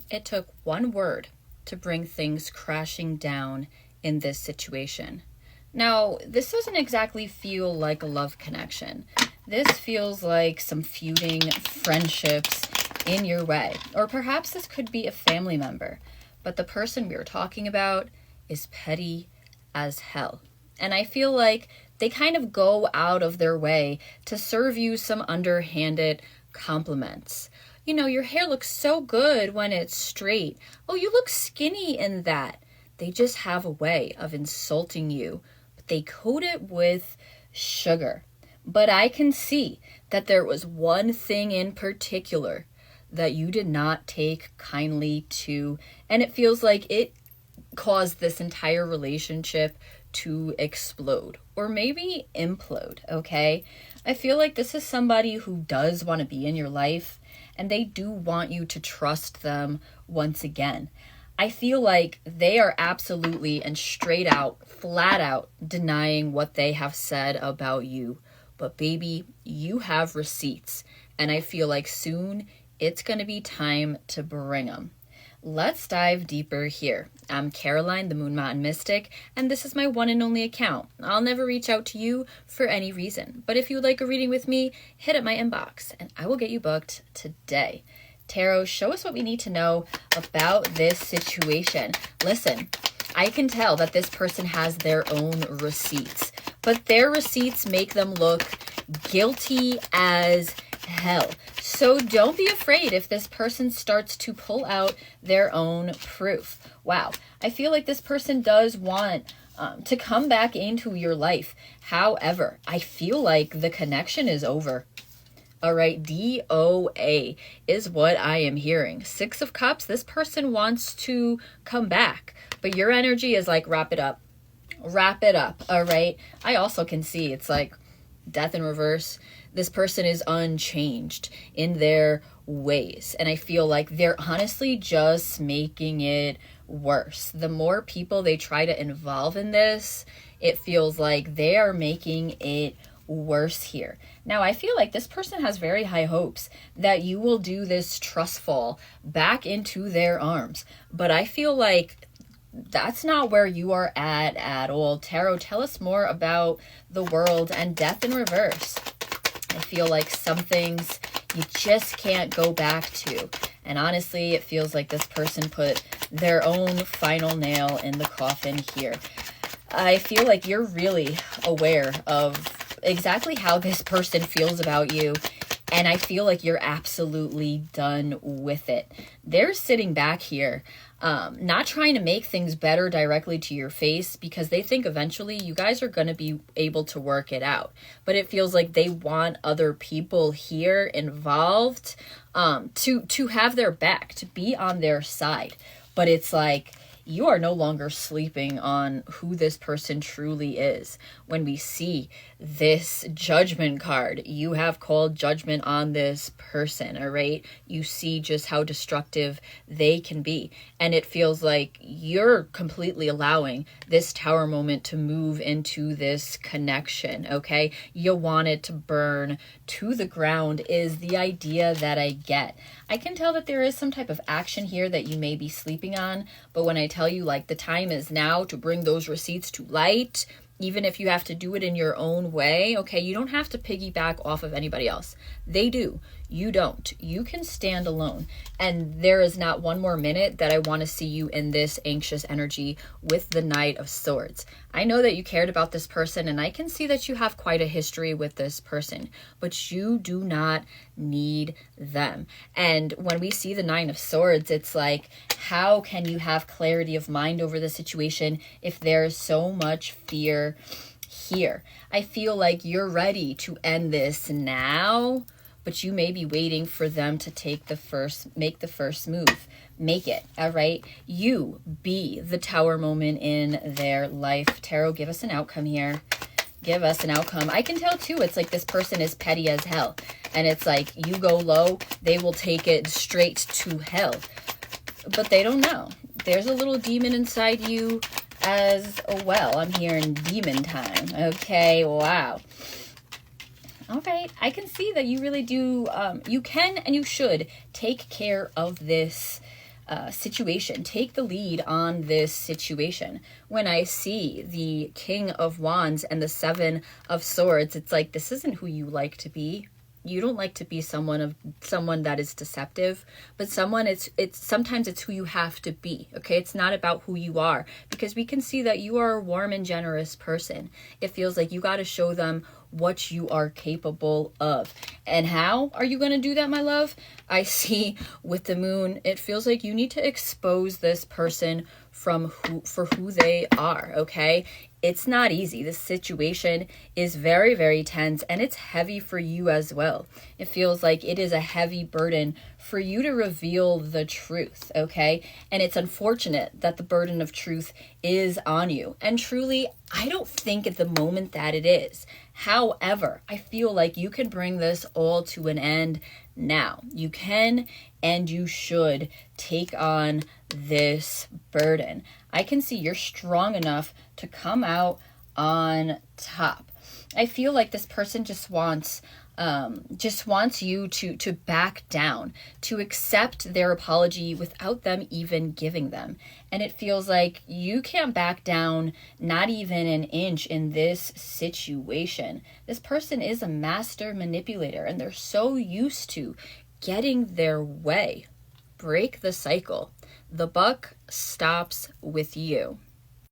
It took one word to bring things crashing down in this situation. Now, this doesn't exactly feel like a love connection. This feels like some feuding friendships in your way. Or perhaps this could be a family member. But the person we are talking about is petty as hell. And I feel like they kind of go out of their way to serve you some underhanded compliments. You know, your hair looks so good when it's straight. Oh, you look skinny in that. They just have a way of insulting you, but they coat it with sugar. But I can see that there was one thing in particular that you did not take kindly to, and it feels like it caused this entire relationship to explode or maybe implode, okay? I feel like this is somebody who does want to be in your life and they do want you to trust them once again. I feel like they are absolutely and straight out, flat out denying what they have said about you. But baby, you have receipts, and I feel like soon it's going to be time to bring them. Let's dive deeper here. I'm Caroline, the Moon Mountain Mystic, and this is my one and only account. I'll never reach out to you for any reason, but if you would like a reading with me, hit up my inbox, and I will get you booked today. Tarot, show us what we need to know about this situation. Listen, I can tell that this person has their own receipts, but their receipts make them look guilty as hell. So don't be afraid if this person starts to pull out their own proof. Wow, I feel like this person does want to come back into your life. However, I feel like the connection is over. All right, DOA is what I am hearing. 6 of Cups, this person wants to come back, but your energy is like, wrap it up. Wrap it up, all right? I also can see it's like Death in reverse. This person is unchanged in their ways, and I feel like they're honestly just making it worse. The more people they try to involve in this, it feels like they are making it worse here. Now, I feel like this person has very high hopes that you will do this trust fall back into their arms, but I feel like that's not where you are at all. Tarot, tell us more about the world and Death in reverse. I feel like some things you just can't go back to. And honestly, it feels like this person put their own final nail in the coffin here. I feel like you're really aware of exactly how this person feels about you, and I feel like you're absolutely done with it. They're sitting back here, not trying to make things better directly to your face, because they think eventually you guys are going to be able to work it out. But it feels like they want other people here involved to have their back, to be on their side. But it's like, you are no longer sleeping on who this person truly is. When we see this judgment card, you have called judgment on this person, all right? You see just how destructive they can be. And it feels like you're completely allowing this tower moment to move into this connection, okay? You want it to burn to the ground is the idea that I get. I can tell that there is some type of action here that you may be sleeping on, but when I tell you like the time is now to bring those receipts to light, even if you have to do it in your own way, okay, you don't have to piggyback off of anybody else. They do. You don't. You can stand alone. And there is not one more minute that I want to see you in this anxious energy with the Knight of Swords. I know that you cared about this person, and I can see that you have quite a history with this person, but you do not need them. And when we see the Nine of Swords, it's like, how can you have clarity of mind over the situation if there's so much fear here? I feel like you're ready to end this now, but you may be waiting for them to make the first move. Make it, all right? You be the tower moment in their life. Tarot, give us an outcome here. Give us an outcome. I can tell too, it's like this person is petty as hell. And it's like, you go low, they will take it straight to hell. But they don't know. There's a little demon inside you as well. I'm hearing demon time. Okay, wow. All right, I can see that you really do, you can and you should take care of this situation. Take the lead on this situation. When I see the King of Wands and the Seven of Swords, it's like, this isn't who you like to be. You don't like to be someone that is deceptive, but sometimes it's who you have to be. Okay, it's not about who you are, because we can see that you are a warm and generous person. It feels like you got to show them what you are capable of. And how are you going to do that, my love? I see with the moon, it feels like you need to expose this person for who they are. Okay, it's not easy. This situation is very, very tense, and it's heavy for you as well. It feels like it is a heavy burden for you to reveal the truth, okay? And it's unfortunate that the burden of truth is on you. And truly, I don't think at the moment that it is. However, I feel like you can bring this all to an end now. You can and you should take on this burden. I can see you're strong enough to come out on top. I feel like this person just wants you to back down, to accept their apology without them even giving them. And it feels like you can't back down, not even an inch in this situation. This person is a master manipulator, and they're so used to getting their way. Break the cycle. The buck stops with you.